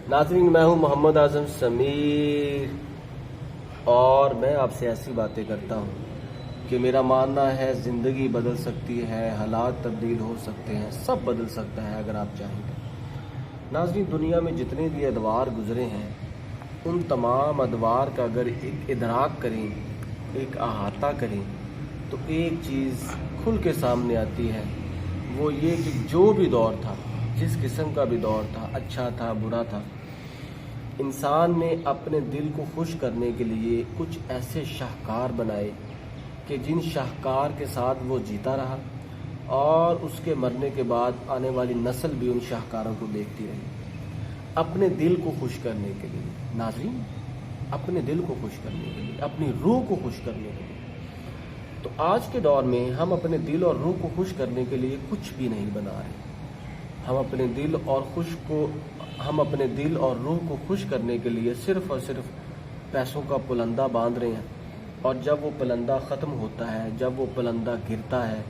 नाज़रीन, मैं हूं मोहम्मद आज़म समीर और मैं आपसे ऐसी बातें करता हूं कि मेरा मानना है ज़िंदगी बदल सकती है, हालात तब्दील हो सकते हैं, सब बदल सकता है अगर आप चाहेंगे। नाज़रीन, दुनिया में जितने भी अदवार गुज़रे हैं उन तमाम अदवार का अगर एक इदराक करें, एक अहाता करें, तो एक चीज़ खुल के सामने आती है। वो ये कि जो भी दौर था, जिस किस्म का भी दौर था, अच्छा था, बुरा था, इंसान ने अपने दिल को खुश करने के लिए कुछ ऐसे शाहकार बनाए कि जिन शाहकार के साथ वो जीता रहा और उसके मरने के बाद आने वाली नस्ल भी उन शाहकारों को देखती रही। अपने दिल को खुश करने के लिए नाज़रीन, अपने दिल को खुश करने के लिए, अपनी रूह को खुश करने के लिए। तो आज के दौर में हम अपने दिल और रूह को खुश करने के लिए कुछ भी नहीं बना रहे। हम अपने दिल और रूह को खुश करने के लिए सिर्फ और सिर्फ पैसों का पुलंदा बांध रहे हैं, और जब वो पुलंदा ख़त्म होता है, जब वो पुलंदा गिरता है,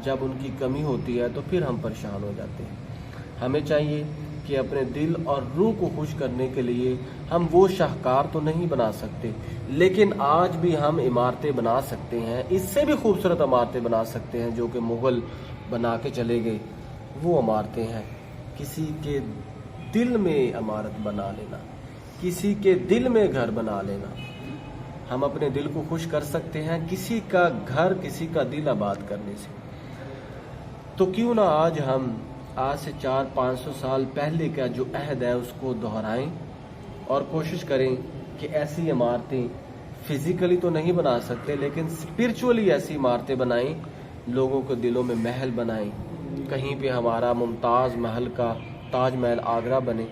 जब उनकी कमी होती है, तो फिर हम परेशान हो जाते हैं। हमें चाहिए कि अपने दिल और रूह को खुश करने के लिए हम वो शाहकार तो नहीं बना सकते, लेकिन आज भी हम इमारतें बना सकते हैं, इससे भी खूबसूरत इमारतें बना सकते हैं जो कि मुग़ल बना के चले गए। वो इमारतें हैं किसी के दिल में इमारत बना लेना, किसी के दिल में घर बना लेना। हम अपने दिल को खुश कर सकते हैं किसी का घर, किसी का दिल आबाद करने से। तो क्यों ना आज से 400-500 साल पहले का जो अहद है उसको दोहराएं और कोशिश करें कि ऐसी इमारतें फिज़िकली तो नहीं बना सकते, लेकिन स्पिरिचुअली ऐसी इमारतें बनाएं, लोगों के दिलों में महल बनाएं। कहीं पे हमारा मुमताज़ महल का ताजमहल आगरा बने,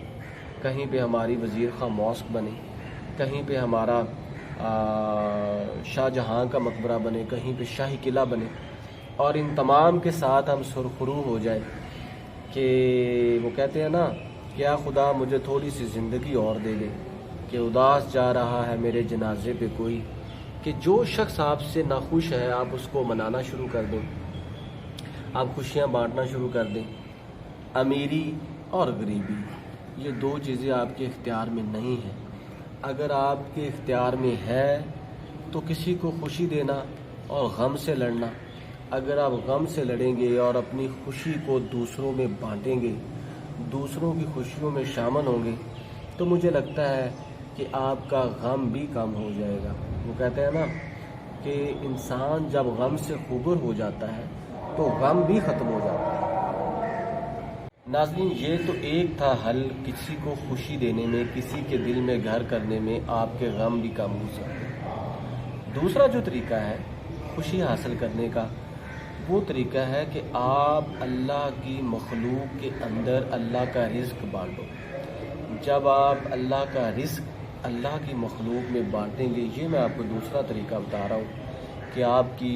कहीं पे हमारी वज़ीर खां मॉस्क बने, कहीं पे हमारा शाहजहां का मकबरा बने, कहीं पे शाही किला बने, और इन तमाम के साथ हम सुरखरू हो जाए कि वो कहते हैं ना, क्या खुदा मुझे थोड़ी सी ज़िंदगी और दे दे कि उदास जा रहा है मेरे जनाजे पे कोई। कि जो शख्स आपसे नाखुश है आप उसको मनाना शुरू कर दें, आप खुशियाँ बांटना शुरू कर दें। अमीरी और गरीबी ये दो चीज़ें आपके इख्तियार में नहीं हैं। अगर आपके इख्तियार में है तो किसी को खुशी देना और गम से लड़ना। अगर आप गम से लड़ेंगे और अपनी खुशी को दूसरों में बांटेंगे, दूसरों की खुशियों में शामिल होंगे, तो मुझे लगता है कि आपका गम भी कम हो जाएगा। वो कहते हैं ना कि इंसान जब गम से खुबर हो जाता है तो गम भी ख़त्म हो जाता है। नाज़रीन, ये तो एक था हल किसी को खुशी देने में, किसी के दिल में घर करने में, आपके गम भी कम हो सकते हैं। दूसरा जो तरीका है खुशी हासिल करने का, वो तरीका है कि आप अल्लाह की मखलूक के अंदर अल्लाह का रिज़्क बांटो। जब आप अल्लाह का रिज़्क अल्लाह की मखलूक में बांटेंगे, ये मैं आपको दूसरा तरीका बता रहा हूँ कि आपकी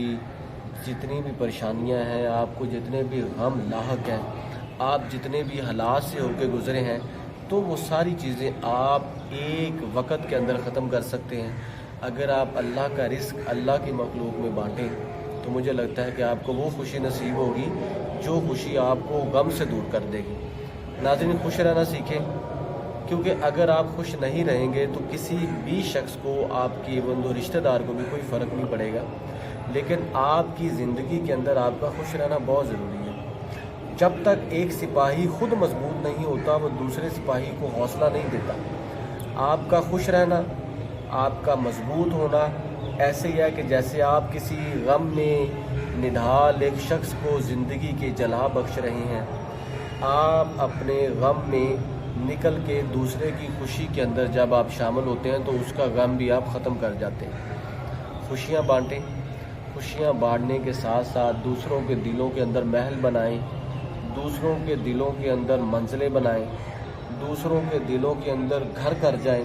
जितनी भी परेशानियाँ हैं, आपको जितने भी गम लाहक हैं, आप जितने भी हालात से होकर गुज़रे हैं, तो वो सारी चीज़ें आप एक वक़्त के अंदर ख़त्म कर सकते हैं। अगर आप अल्लाह का रिज़्क अल्लाह की मखलूक में बांटें तो मुझे लगता है कि आपको वो खुशी नसीब होगी जो खुशी आपको गम से दूर कर देगी। नाज़रीन, खुश रहना सीखें, क्योंकि अगर आप खुश नहीं रहेंगे तो किसी भी शख्स को, आपके बंधु रिश्तेदार को भी कोई फ़र्क नहीं पड़ेगा। लेकिन आपकी ज़िंदगी के अंदर आपका खुश रहना बहुत ज़रूरी है। जब तक एक सिपाही खुद मजबूत नहीं होता वो दूसरे सिपाही को हौसला नहीं देता। आपका खुश रहना, आपका मजबूत होना ऐसे ही है कि जैसे आप किसी गम में निढाल एक शख्स को ज़िंदगी के जला बख्श रहे हैं, आप अपने गम में निकल के दूसरे की खुशी के अंदर जब आप शामिल होते हैं तो उसका गम भी आप ख़त्म कर जाते हैं। खुशियाँ बांटें, खुशियाँ बांटने के साथ साथ दूसरों के दिलों के अंदर महल बनाएं, दूसरों के दिलों के अंदर मंजिलें बनाएं, दूसरों के दिलों के अंदर घर कर जाएं,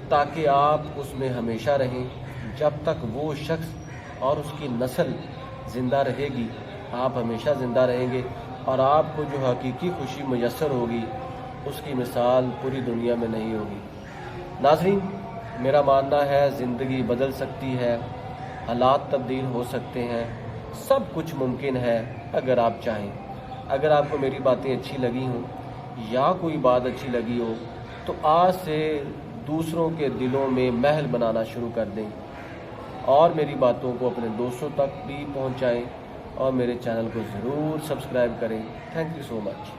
ताकि आप उसमें हमेशा रहें। जब तक वो शख्स और उसकी नस्ल ज़िंदा रहेगी, आप हमेशा ज़िंदा रहेंगे, और आपको जो हकीकी खुशी मुयस्सर होगी उसकी मिसाल पूरी दुनिया में नहीं होगी। नाज़रीन, मेरा मानना है ज़िंदगी बदल सकती है, हालात तब्दील हो सकते हैं, सब कुछ मुमकिन है अगर आप चाहें। अगर आपको मेरी बातें अच्छी लगी हों या कोई बात अच्छी लगी हो تو آج سے دوسروں کے دلوں میں محل بنانا شروع کر دیں، اور میری باتوں کو اپنے دوستوں تک بھی پہنچائیں، اور میرے چینل کو ضرور سبسکرائب کریں۔ Thank you so much.